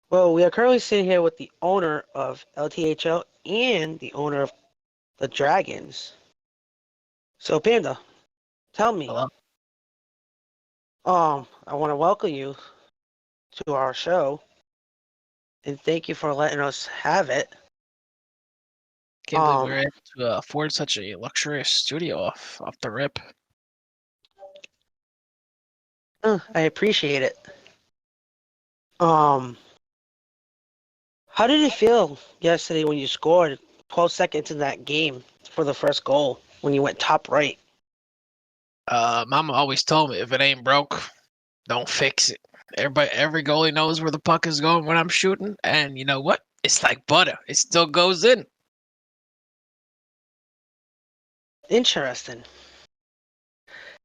Well, we are currently sitting here with the owner of LTHL and the owner of the Dragons. So, Panda, tell me, Hello. I want to welcome you to our show and thank you for letting us have it. Can't believe we Um, were able to afford such a luxurious studio off the rip. I appreciate it. Um, how did it feel yesterday when you scored 12 seconds in that game for the first goal when you went top right? Mama always told me if it ain't broke, don't fix it. Every goalie knows where the puck is going when I'm shooting, and you know what? It's like butter. It still goes in. Interesting.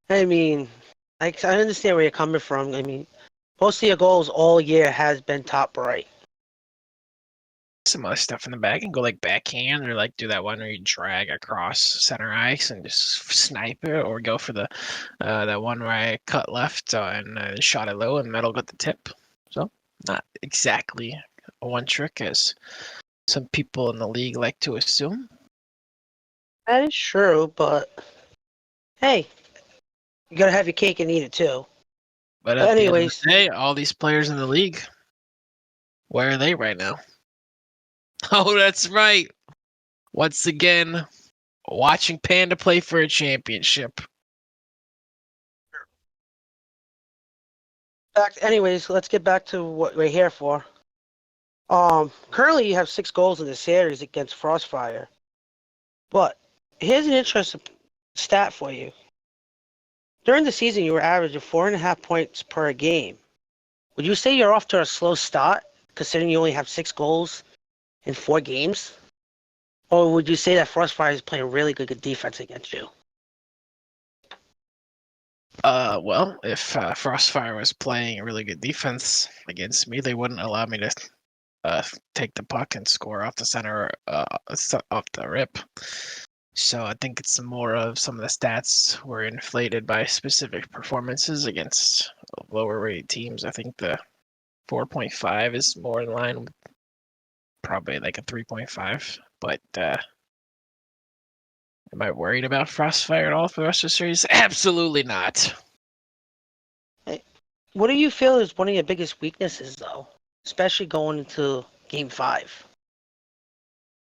I mean, I understand where you're coming from. I mean, most of your goals all year has been top right. Some other stuff in the bag and go like backhand or like do that one where you drag across center ice and just snipe it, or go for the that one where I cut left and shot it low and metal got the tip. So not exactly a one trick as some people in the league like to assume. That is true, but hey, you gotta have your cake and eat it too. But But at the end of the anyways, day, all these players in the league, where are they right now? Oh, that's right. Once again, watching Panda play for a championship. let's get back to what we're here for. Currently you have 6 goals in the series against Frostfire. But here's an interesting stat for you. During the season, you were averaging 4.5 points per game. Would you say you're off to a slow start, considering you only have 6 goals in 4 games? Or would you say that Frostfire is playing really good defense against you? Well, if Frostfire was playing really good defense against me, they wouldn't allow me to uh, take the puck and score off the center, off the rip. So I think it's more of some of the stats were inflated by specific performances against lower rated teams. I think the 4.5 is more in line with probably like a 3.5. But am I worried about Frostfire at all for the rest of the series? Absolutely not. Hey, what do you feel is one of your biggest weaknesses, though, especially going into Game 5?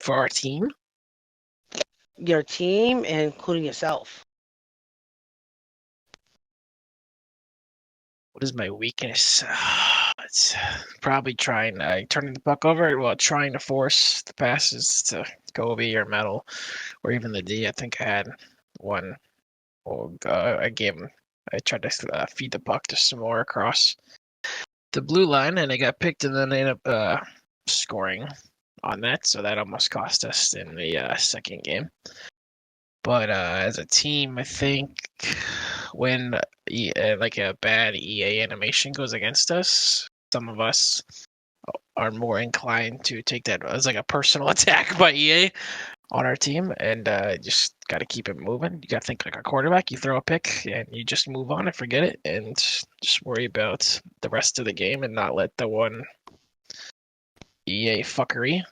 For our team, Your team and including yourself. what is my weakness? It's probably turning the puck over, well, trying to force the passes to Kobe or Metal or even the D. I think I had one. Well, I tried to feed the puck to some more across the blue line, and it got picked, and then they ended up scoring on that. So that almost cost us in the second game. But as a team, I think when like a bad EA animation goes against us, some of us are more inclined to take that as like a personal attack by EA on our team, and just got to keep it moving. You got to think like a quarterback. You throw a pick and you just move on and forget it, and just worry about the rest of the game and not let the one EA fuckery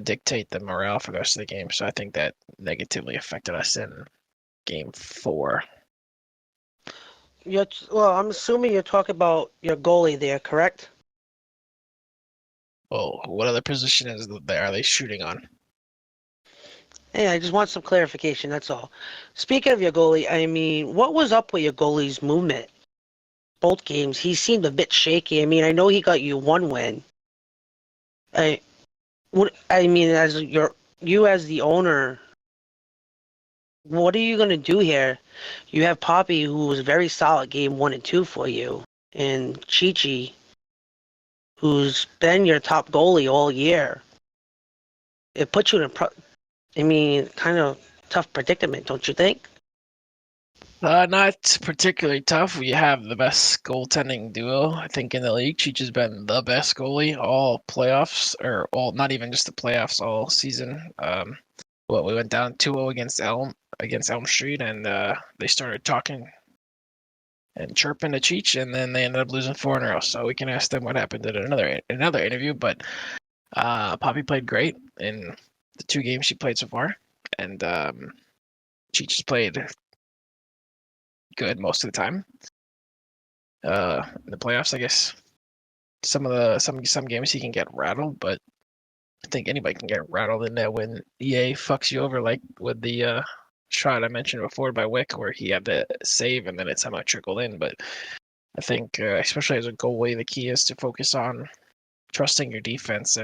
dictate the morale for the rest of the game. So I think that negatively affected us in game 4. Well, I'm assuming you're talking about your goalie there, correct? Oh, what other position are they shooting on? Hey, I just want some clarification, that's all. Speaking of your goalie, I mean, what was up with your goalie's movement? Both games, he seemed a bit shaky. I mean, I know he got you one win. I I mean, you as the owner, what are you gonna do here? You have Poppy, who was very solid game 1 and 2 for you, and Chi-Chi, who's been your top goalie all year. It puts you in I mean, kind of tough predicament, don't you think? Not particularly tough. We have the best goaltending duo, I think, in the league. Cheech has been the best goalie all playoffs, or all not even just the playoffs, all season. We went down 2-0 against Elm Street, and they started talking and chirping to Cheech, and then they ended up losing 4 in a row. So we can ask them what happened in another interview. But Poppy played great in the 2 games she played so far, and Cheech has played good most of the time. In the playoffs, I guess some games he can get rattled, but I think anybody can get rattled in that when EA fucks you over, like with the shot I mentioned before by Wick, where he had to save and then it somehow trickled in. But I think, especially as a goalie, the key is to focus on trusting your defense